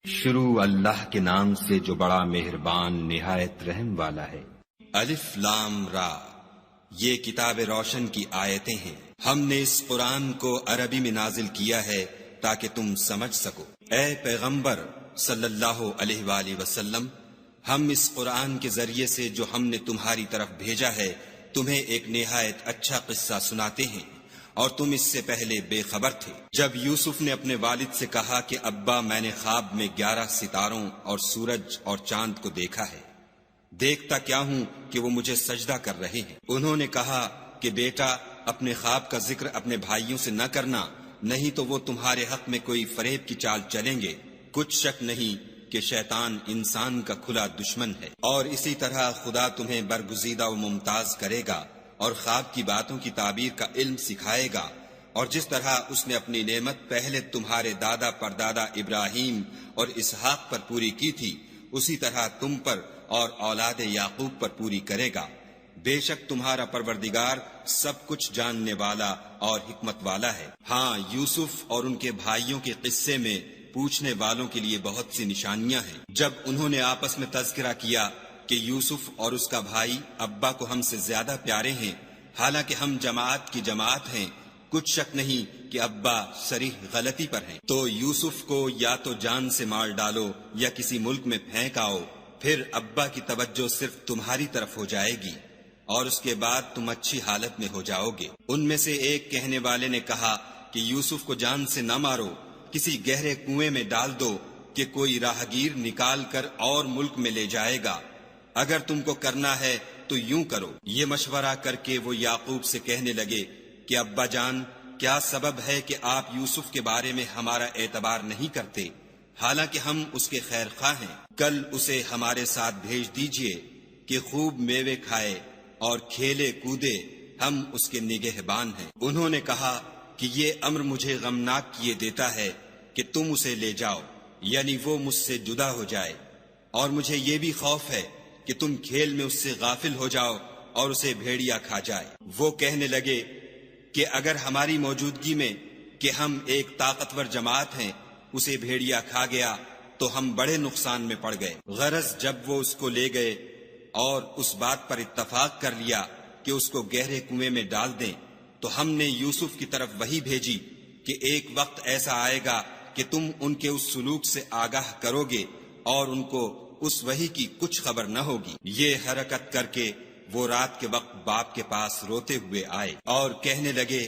شروع اللہ کے نام سے جو بڑا مہربان نہایت رحم والا ہے۔ الف لام را، یہ کتاب روشن کی آیتیں ہیں۔ ہم نے اس قرآن کو عربی میں نازل کیا ہے تاکہ تم سمجھ سکو۔ اے پیغمبر صلی اللہ علیہ وآلہ وسلم، ہم اس قرآن کے ذریعے سے جو ہم نے تمہاری طرف بھیجا ہے تمہیں ایک نہایت اچھا قصہ سناتے ہیں، اور تم اس سے پہلے بے خبر تھے۔ جب یوسف نے اپنے والد سے کہا کہ ابا میں نے خواب میں 11 ستاروں اور سورج اور چاند کو دیکھا ہے، دیکھتا کیا ہوں کہ وہ مجھے سجدہ کر رہے ہیں۔ انہوں نے کہا کہ بیٹا اپنے خواب کا ذکر اپنے بھائیوں سے نہ کرنا، نہیں تو وہ تمہارے حق میں کوئی فریب کی چال چلیں گے۔ کچھ شک نہیں کہ شیطان انسان کا کھلا دشمن ہے، اور اسی طرح خدا تمہیں برگزیدہ و ممتاز کرے گا اور خواب کی باتوں کی تعبیر کا علم سکھائے گا، اور جس طرح اس نے اپنی نعمت پہلے تمہارے دادا پردادا ابراہیم اور اسحاق پر پوری کی تھی، اسی طرح تم پر اور اولاد یعقوب پر پوری کرے گا۔ بے شک تمہارا پروردگار سب کچھ جاننے والا اور حکمت والا ہے۔ ہاں، یوسف اور ان کے بھائیوں کے قصے میں پوچھنے والوں کے لیے بہت سی نشانیاں ہیں۔ جب انہوں نے آپس میں تذکرہ کیا کہ یوسف اور اس کا بھائی ابا کو ہم سے زیادہ پیارے ہیں، حالانکہ ہم جماعت کی جماعت ہیں، کچھ شک نہیں کہ ابا صریح غلطی پر ہیں، تو یوسف کو یا تو جان سے مار ڈالو یا کسی ملک میں پھینک آؤ، پھر ابا کی توجہ صرف تمہاری طرف ہو جائے گی، اور اس کے بعد تم اچھی حالت میں ہو جاؤ گے۔ ان میں سے ایک کہنے والے نے کہا کہ یوسف کو جان سے نہ مارو، کسی گہرے کنویں میں ڈال دو کہ کوئی راہگیر نکال کر اور ملک میں لے جائے گا، اگر تم کو کرنا ہے تو یوں کرو۔ یہ مشورہ کر کے وہ یعقوب سے کہنے لگے کہ ابا جان، کیا سبب ہے کہ آپ یوسف کے بارے میں ہمارا اعتبار نہیں کرتے، حالانکہ ہم اس کے خیر خواہ ہیں؟ کل اسے ہمارے ساتھ بھیج دیجئے کہ خوب میوے کھائے اور کھیلے کودے، ہم اس کے نگہبان ہیں۔ انہوں نے کہا کہ یہ امر مجھے غمناک کیے دیتا ہے کہ تم اسے لے جاؤ، یعنی وہ مجھ سے جدا ہو جائے، اور مجھے یہ بھی خوف ہے کہ تم کھیل میں اس سے غافل ہو جاؤ اور اسے بھیڑیا کھا جائے۔ وہ کہنے لگے کہ اگر ہماری موجودگی میں کہ ہم ایک طاقتور جماعت ہیں اسے بھیڑیا کھا گیا تو ہم بڑے نقصان میں پڑ گئے۔ غرض جب وہ اس کو لے گئے اور اس بات پر اتفاق کر لیا کہ اس کو گہرے کنویں میں ڈال دیں، تو ہم نے یوسف کی طرف وحی بھیجی کہ ایک وقت ایسا آئے گا کہ تم ان کے اس سلوک سے آگاہ کرو گے اور ان کو اس وحی کی کچھ خبر نہ ہوگی۔ یہ حرکت کر کے وہ رات کے وقت باپ کے پاس روتے ہوئے آئے اور کہنے لگے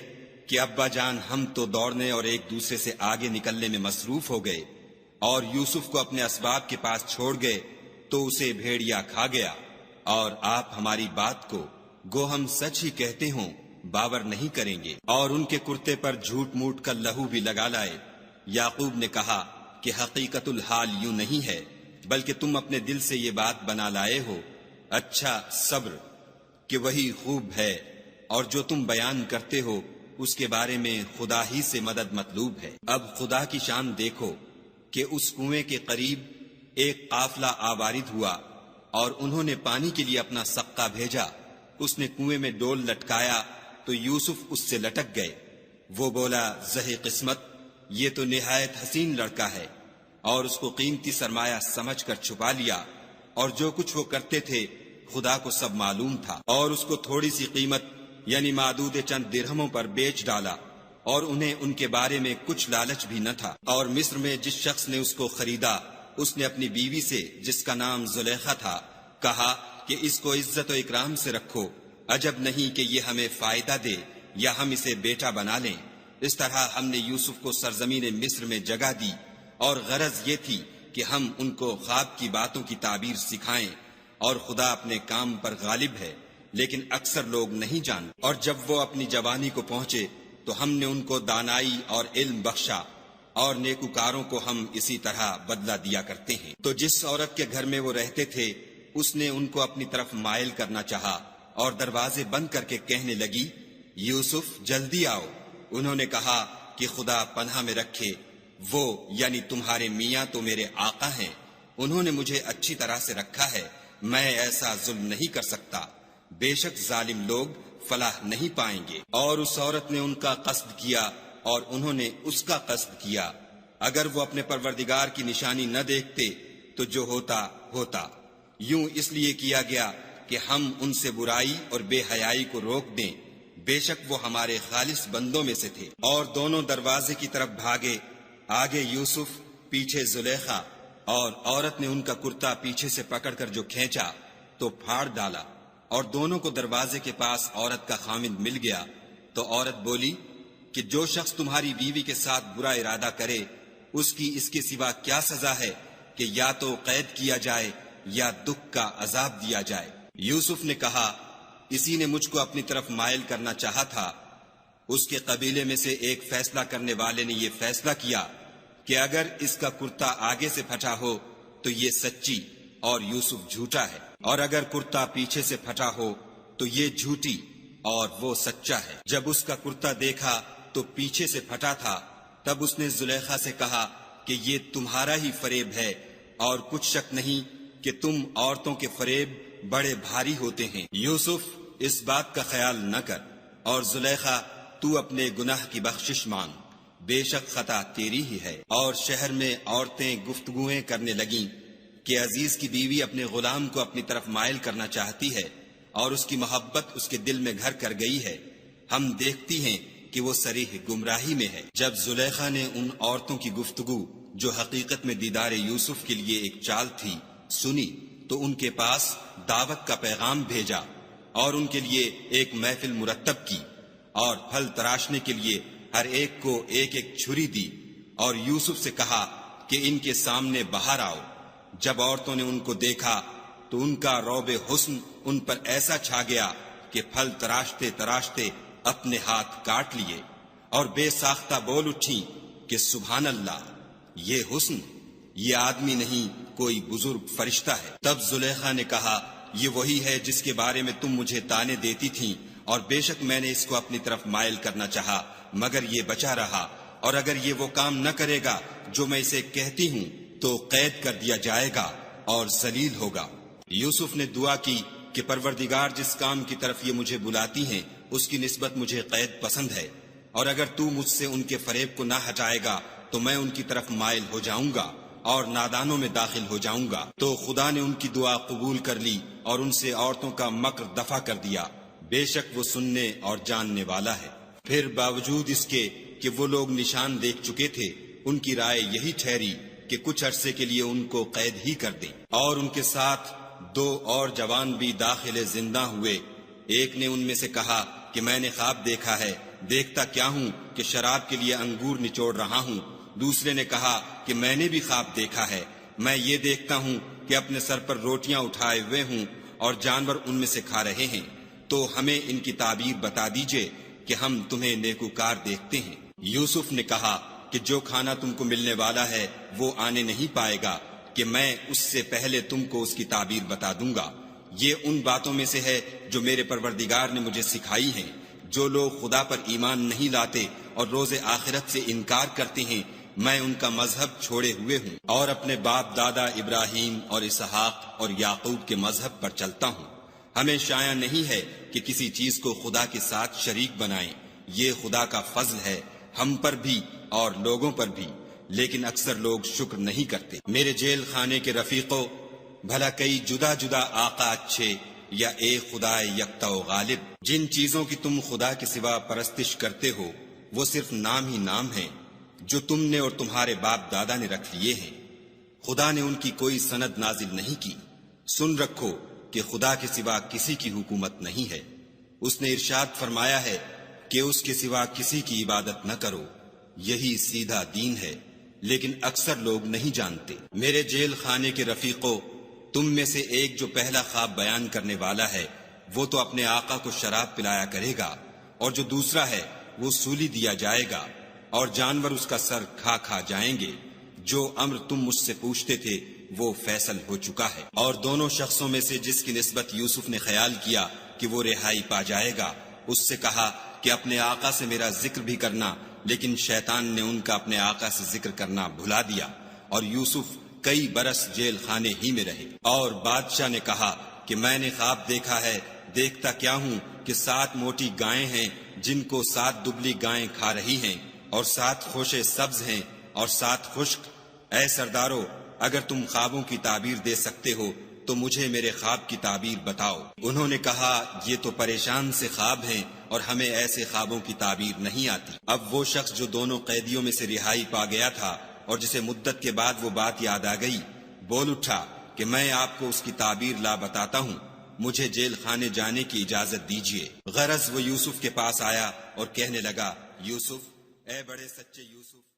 کہ ابا جان، ہم تو دوڑنے اور ایک دوسرے سے آگے نکلنے میں مصروف ہو گئے اور یوسف کو اپنے اسباب کے پاس چھوڑ گئے تو اسے بھیڑیا کھا گیا، اور آپ ہماری بات کو گو ہم سچ ہی کہتے ہوں باور نہیں کریں گے، اور ان کے کرتے پر جھوٹ موٹ کا لہو بھی لگا لائے۔ یعقوب نے کہا کہ حقیقت الحال یوں نہیں ہے، بلکہ تم اپنے دل سے یہ بات بنا لائے ہو۔ اچھا، صبر کہ وہی خوب ہے، اور جو تم بیان کرتے ہو اس کے بارے میں خدا ہی سے مدد مطلوب ہے۔ اب خدا کی شان دیکھو کہ اس کنویں کے قریب ایک قافلہ آوارد ہوا، اور انہوں نے پانی کے لیے اپنا سقا بھیجا۔ اس نے کنویں میں ڈول لٹکایا تو یوسف اس سے لٹک گئے۔ وہ بولا، زہ قسمت، یہ تو نہایت حسین لڑکا ہے، اور اس کو قیمتی سرمایہ سمجھ کر چھپا لیا، اور جو کچھ وہ کرتے تھے خدا کو سب معلوم تھا، اور اس کو تھوڑی سی قیمت یعنی معدود چند درہموں پر بیچ ڈالا، اور انہیں ان کے بارے میں کچھ لالچ بھی نہ تھا۔ اور مصر میں جس شخص نے اس کو خریدا، اس نے اپنی بیوی سے جس کا نام زلیخا تھا کہا کہ اس کو عزت و اکرام سے رکھو، عجب نہیں کہ یہ ہمیں فائدہ دے یا ہم اسے بیٹا بنا لیں۔ اس طرح ہم نے یوسف کو سرزمین مصر میں جگہ دی، اور غرض یہ تھی کہ ہم ان کو خواب کی باتوں کی تعبیر سکھائیں، اور خدا اپنے کام پر غالب ہے، لیکن اکثر لوگ نہیں جانتے۔ اور جب وہ اپنی جوانی کو پہنچے تو ہم نے ان کو دانائی اور علم بخشا، اور نیکوکاروں کو ہم اسی طرح بدلہ دیا کرتے ہیں۔ تو جس عورت کے گھر میں وہ رہتے تھے اس نے ان کو اپنی طرف مائل کرنا چاہا، اور دروازے بند کر کے کہنے لگی، یوسف جلدی آؤ۔ انہوں نے کہا کہ خدا پناہ میں رکھے، وہ یعنی تمہارے میاں تو میرے آقا ہیں، انہوں نے مجھے اچھی طرح سے رکھا ہے، میں ایسا ظلم نہیں کر سکتا، بے شک ظالم لوگ فلاح نہیں پائیں گے۔ اور اس عورت نے ان کا قصد کیا اور انہوں نے اس کا قصد کیا، اگر وہ اپنے پروردگار کی نشانی نہ دیکھتے تو جو ہوتا ہوتا، یوں اس لیے کیا گیا کہ ہم ان سے برائی اور بے حیائی کو روک دیں، بے شک وہ ہمارے خالص بندوں میں سے تھے۔ اور دونوں دروازے کی طرف بھاگے، آگے یوسف، پیچھے زلیخا، اور عورت نے ان کا کرتا پیچھے سے پکڑ کر جو کھینچا تو پھاڑ ڈالا، اور دونوں کو دروازے کے پاس عورت کا خامند مل گیا۔ تو عورت بولی کہ جو شخص تمہاری بیوی کے ساتھ برا ارادہ کرے، اس کی اس کے سوا کیا سزا ہے کہ یا تو قید کیا جائے یا دکھ کا عذاب دیا جائے۔ یوسف نے کہا، اسی نے مجھ کو اپنی طرف مائل کرنا چاہا تھا۔ اس کے قبیلے میں سے ایک فیصلہ کرنے والے نے یہ فیصلہ کیا کہ اگر اس کا کرتا آگے سے پھٹا ہو تو یہ سچی اور یوسف جھوٹا ہے، اور اگر کرتا پیچھے سے پھٹا ہو تو یہ جھوٹی اور وہ سچا ہے۔ جب اس کا کرتا دیکھا تو پیچھے سے پھٹا تھا، تب اس نے زلیخا سے کہا کہ یہ تمہارا ہی فریب ہے، اور کچھ شک نہیں کہ تم عورتوں کے فریب بڑے بھاری ہوتے ہیں۔ یوسف، اس بات کا خیال نہ کر، اور زلیخا، تو اپنے گناہ کی بخشش مانگ، بے شک خطا تیری ہی ہے۔ اور شہر میں عورتیں گفتگویں کرنے لگیں کہ عزیز کی بیوی اپنے غلام کو اپنی طرف مائل کرنا چاہتی ہے، اور اس کی محبت اس کے دل میں گھر کر گئی ہے، ہم دیکھتی ہیں کہ وہ صریح گمراہی میں ہے۔ جب زلیخا نے ان عورتوں کی گفتگو جو حقیقت میں دیدار یوسف کے لیے ایک چال تھی سنی، تو ان کے پاس دعوت کا پیغام بھیجا، اور ان کے لیے ایک محفل مرتب کی، اور پھل تراشنے کے لیے ہر ایک کو ایک ایک چھری دی، اور یوسف سے کہا کہ ان کے سامنے باہر آؤ۔ جب عورتوں نے ان کو دیکھا تو ان کا روب حسن ان پر ایسا چھا گیا کہ پھل تراشتے تراشتے اپنے ہاتھ کاٹ لیے، اور بے ساختہ بول اٹھیں کہ سبحان اللہ، یہ حسن، یہ آدمی نہیں کوئی بزرگ فرشتہ ہے۔ تب زلیخا نے کہا، یہ وہی ہے جس کے بارے میں تم مجھے تانے دیتی تھیں، اور بے شک میں نے اس کو اپنی طرف مائل کرنا چاہا، مگر یہ بچا رہا، اور اگر یہ وہ کام نہ کرے گا جو میں اسے کہتی ہوں تو قید کر دیا جائے گا اور ذلیل ہوگا۔ یوسف نے دعا کی کہ پروردگار، جس کام کی طرف یہ مجھے بلاتی ہیں اس کی نسبت مجھے قید پسند ہے، اور اگر تو مجھ سے ان کے فریب کو نہ ہٹائے گا تو میں ان کی طرف مائل ہو جاؤں گا اور نادانوں میں داخل ہو جاؤں گا۔ تو خدا نے ان کی دعا قبول کر لی اور ان سے عورتوں کا مکر دفع کر دیا، بے شک وہ سننے اور جاننے والا ہے۔ پھر باوجود اس کے کہ وہ لوگ نشان دیکھ چکے تھے، ان کی رائے یہی ٹھہری کہ کچھ عرصے کے لیے ان کو قید ہی کر دیں، اور ان کے ساتھ 2 اور جوان بھی داخل زندہ ہوئے۔ ایک نے ان میں سے کہا کہ میں نے خواب دیکھا ہے، دیکھتا کیا ہوں کہ شراب کے لیے انگور نچوڑ رہا ہوں۔ دوسرے نے کہا کہ میں نے بھی خواب دیکھا ہے، میں یہ دیکھتا ہوں کہ اپنے سر پر روٹیاں اٹھائے ہوئے ہوں اور جانور ان میں سے کھا رہے ہیں، تو ہمیں ان کی تعبیر بتا دیجئے کہ ہم تمہیں نیکوکار دیکھتے ہیں۔ یوسف نے کہا کہ جو کھانا تم کو ملنے والا ہے وہ آنے نہیں پائے گا کہ میں اس سے پہلے تم کو اس کی تعبیر بتا دوں گا۔ یہ ان باتوں میں سے ہے جو میرے پروردگار نے مجھے سکھائی ہیں۔ جو لوگ خدا پر ایمان نہیں لاتے اور روز آخرت سے انکار کرتے ہیں، میں ان کا مذہب چھوڑے ہوئے ہوں اور اپنے باپ دادا ابراہیم اور اسحاق اور یعقوب کے مذہب پر چلتا ہوں۔ ہمیں شایع نہیں ہے کہ کسی چیز کو خدا کے ساتھ شریک بنائیں، یہ خدا کا فضل ہے ہم پر بھی اور لوگوں پر بھی، لیکن اکثر لوگ شکر نہیں کرتے۔ میرے جیل خانے کے رفیقوں، بھلا کئی جدا جدا آقا اچھے یا ایک خدا یکتا و غالب؟ جن چیزوں کی تم خدا کے سوا پرستش کرتے ہو وہ صرف نام ہی نام ہیں جو تم نے اور تمہارے باپ دادا نے رکھ لیے ہیں، خدا نے ان کی کوئی سند نازل نہیں کی۔ سن رکھو کہ خدا کے سوا کسی کی حکومت نہیں ہے۔ اس نے ارشاد فرمایا ہے کہ اس کے سوا کسی کی عبادت نہ کرو، یہی سیدھا دین ہے، لیکن اکثر لوگ نہیں جانتے۔ میرے جیل خانے کے رفیقوں، تم میں سے ایک جو پہلا خواب بیان کرنے والا ہے وہ تو اپنے آقا کو شراب پلایا کرے گا، اور جو دوسرا ہے وہ سولی دیا جائے گا، اور جانور اس کا سر کھا کھا جائیں گے۔ جو امر تم مجھ سے پوچھتے تھے وہ فیصل ہو چکا ہے۔ اور دونوں شخصوں میں سے جس کی نسبت یوسف نے خیال کیا کہ وہ رہائی پا جائے گا، اس سے کہا کہ اپنے آقا سے میرا ذکر بھی کرنا، لیکن شیطان نے ان کا اپنے آقا سے ذکر کرنا بھلا دیا، اور یوسف کئی برس جیل خانے ہی میں رہے۔ اور بادشاہ نے کہا کہ میں نے خواب دیکھا ہے، دیکھتا کیا ہوں کہ 7 موٹی گائیں ہیں جن کو 7 دبلی گائیں کھا رہی ہیں، اور 7 خوشے سبز ہیں اور ساتھ خشک۔ اے سردارو، اگر تم خوابوں کی تعبیر دے سکتے ہو تو مجھے میرے خواب کی تعبیر بتاؤ۔ انہوں نے کہا یہ تو پریشان سے خواب ہیں اور ہمیں ایسے خوابوں کی تعبیر نہیں آتی۔ اب وہ شخص جو دونوں قیدیوں میں سے رہائی پا گیا تھا اور جسے مدت کے بعد وہ بات یاد آ گئی، بول اٹھا کہ میں آپ کو اس کی تعبیر لا بتاتا ہوں، مجھے جیل خانے جانے کی اجازت دیجیے۔ غرض وہ یوسف کے پاس آیا اور کہنے لگا، یوسف، اے بڑے سچے یوسف،